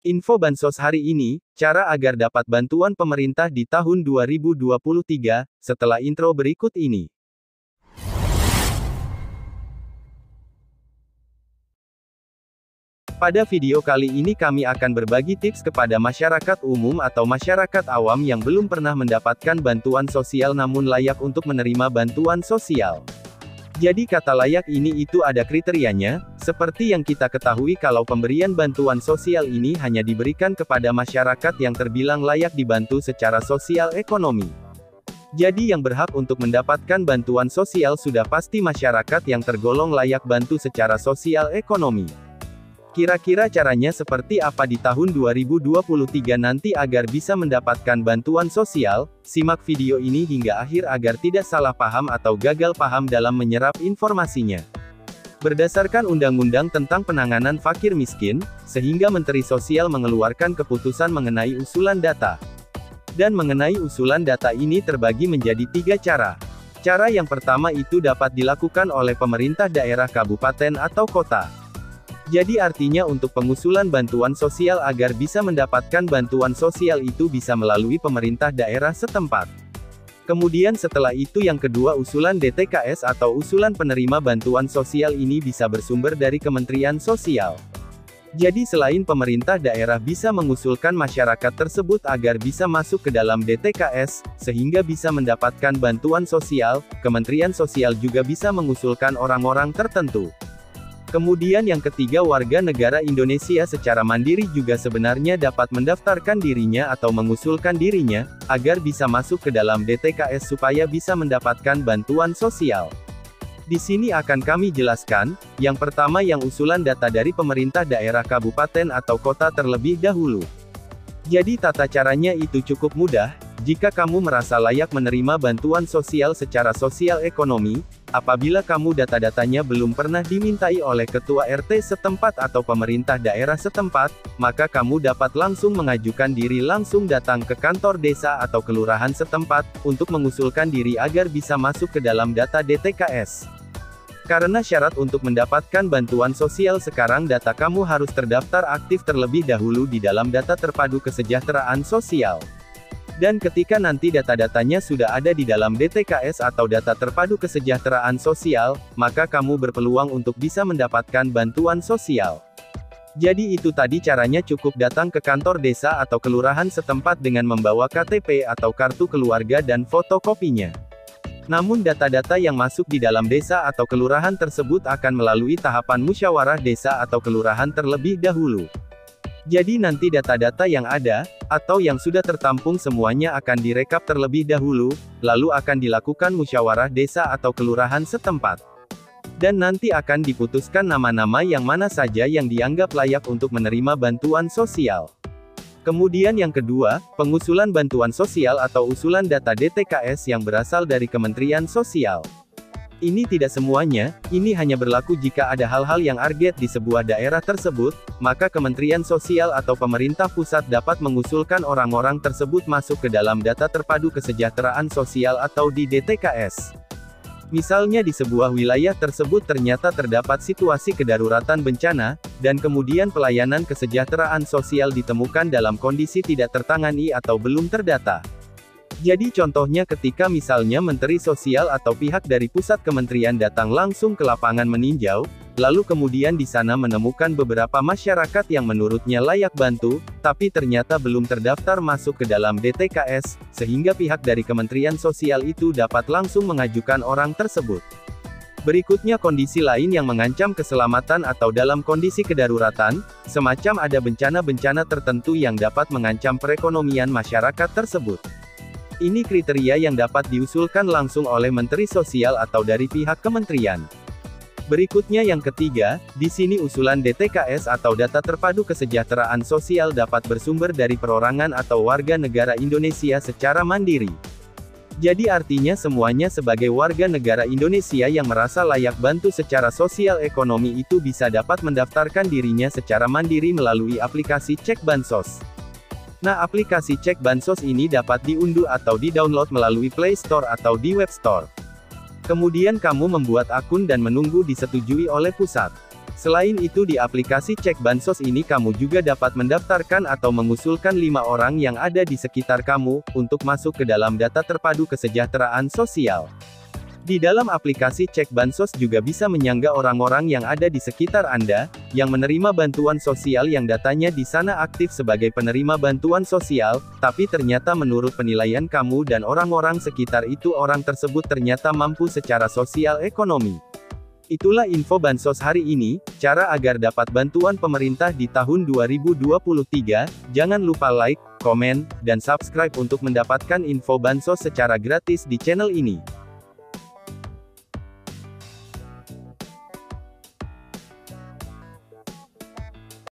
Info Bansos hari ini, cara agar dapat bantuan pemerintah di tahun 2023, setelah intro berikut ini. Pada video kali ini kami akan berbagi tips kepada masyarakat umum atau masyarakat awam yang belum pernah mendapatkan bantuan sosial namun layak untuk menerima bantuan sosial. Jadi kata layak ini itu ada kriterianya, seperti yang kita ketahui kalau pemberian bantuan sosial ini hanya diberikan kepada masyarakat yang terbilang layak dibantu secara sosial ekonomi. Jadi yang berhak untuk mendapatkan bantuan sosial sudah pasti masyarakat yang tergolong layak bantu secara sosial ekonomi. Kira-kira caranya seperti apa di tahun 2023 nanti agar bisa mendapatkan bantuan sosial? Simak video ini hingga akhir agar tidak salah paham atau gagal paham dalam menyerap informasinya. Berdasarkan Undang-Undang tentang Penanganan Fakir Miskin, sehingga Menteri Sosial mengeluarkan keputusan mengenai usulan data. Dan mengenai usulan data ini terbagi menjadi 3 cara. Cara yang pertama itu dapat dilakukan oleh pemerintah daerah kabupaten atau kota. Jadi artinya untuk pengusulan bantuan sosial agar bisa mendapatkan bantuan sosial itu bisa melalui pemerintah daerah setempat. Kemudian setelah itu yang kedua usulan DTKS atau usulan penerima bantuan sosial ini bisa bersumber dari Kementerian Sosial. Jadi selain pemerintah daerah bisa mengusulkan masyarakat tersebut agar bisa masuk ke dalam DTKS, sehingga bisa mendapatkan bantuan sosial, Kementerian Sosial juga bisa mengusulkan orang-orang tertentu. Kemudian yang ketiga warga negara Indonesia secara mandiri juga sebenarnya dapat mendaftarkan dirinya atau mengusulkan dirinya, agar bisa masuk ke dalam DTKS supaya bisa mendapatkan bantuan sosial. Di sini akan kami jelaskan, yang pertama yang usulan data dari pemerintah daerah kabupaten atau kota terlebih dahulu. Jadi tata caranya itu cukup mudah, jika kamu merasa layak menerima bantuan sosial secara sosial ekonomi, apabila kamu data-datanya belum pernah dimintai oleh ketua RT setempat atau pemerintah daerah setempat, maka kamu dapat langsung mengajukan diri langsung datang ke kantor desa atau kelurahan setempat, untuk mengusulkan diri agar bisa masuk ke dalam data DTKS. Karena syarat untuk mendapatkan bantuan sosial sekarang data kamu harus terdaftar aktif terlebih dahulu di dalam data terpadu kesejahteraan sosial. Dan ketika nanti data-datanya sudah ada di dalam DTKS atau data terpadu kesejahteraan sosial, maka kamu berpeluang untuk bisa mendapatkan bantuan sosial. Jadi itu tadi caranya cukup datang ke kantor desa atau kelurahan setempat dengan membawa KTP atau kartu keluarga dan fotokopinya. Namun data-data yang masuk di dalam desa atau kelurahan tersebut akan melalui tahapan musyawarah desa atau kelurahan terlebih dahulu. Jadi nanti data-data yang ada, atau yang sudah tertampung semuanya akan direkap terlebih dahulu, lalu akan dilakukan musyawarah desa atau kelurahan setempat. Dan nanti akan diputuskan nama-nama yang mana saja yang dianggap layak untuk menerima bantuan sosial. Kemudian yang kedua, pengusulan bantuan sosial atau usulan data DTKS yang berasal dari Kementerian Sosial. Ini tidak semuanya, ini hanya berlaku jika ada hal-hal yang urgent di sebuah daerah tersebut, maka Kementerian Sosial atau pemerintah pusat dapat mengusulkan orang-orang tersebut masuk ke dalam data terpadu kesejahteraan sosial atau di DTKS. Misalnya di sebuah wilayah tersebut ternyata terdapat situasi kedaruratan bencana, dan kemudian pelayanan kesejahteraan sosial ditemukan dalam kondisi tidak tertangani atau belum terdata. Jadi contohnya ketika misalnya Menteri Sosial atau pihak dari pusat kementerian datang langsung ke lapangan meninjau, lalu kemudian di sana menemukan beberapa masyarakat yang menurutnya layak bantu, tapi ternyata belum terdaftar masuk ke dalam DTKS, sehingga pihak dari Kementerian Sosial itu dapat langsung mengajukan orang tersebut. Berikutnya kondisi lain yang mengancam keselamatan atau dalam kondisi kedaruratan, semacam ada bencana-bencana tertentu yang dapat mengancam perekonomian masyarakat tersebut. Ini kriteria yang dapat diusulkan langsung oleh Menteri Sosial atau dari pihak kementerian. Berikutnya yang ketiga, di sini usulan DTKS atau data terpadu kesejahteraan sosial dapat bersumber dari perorangan atau warga negara Indonesia secara mandiri. Jadi artinya semuanya sebagai warga negara Indonesia yang merasa layak bantu secara sosial ekonomi itu bisa dapat mendaftarkan dirinya secara mandiri melalui aplikasi Cek Bansos. Nah, aplikasi Cek Bansos ini dapat diunduh atau di-download melalui Play Store atau di Web Store. Kemudian kamu membuat akun dan menunggu disetujui oleh pusat. Selain itu di aplikasi Cek Bansos ini kamu juga dapat mendaftarkan atau mengusulkan 5 orang yang ada di sekitar kamu, untuk masuk ke dalam data terpadu kesejahteraan sosial. Di dalam aplikasi Cek Bansos juga bisa menyangga orang-orang yang ada di sekitar Anda, yang menerima bantuan sosial yang datanya di sana aktif sebagai penerima bantuan sosial, tapi ternyata menurut penilaian kamu dan orang-orang sekitar itu orang tersebut ternyata mampu secara sosial ekonomi. Itulah info Bansos hari ini, cara agar dapat bantuan pemerintah di tahun 2023, jangan lupa like, komen, dan subscribe untuk mendapatkan info Bansos secara gratis di channel ini.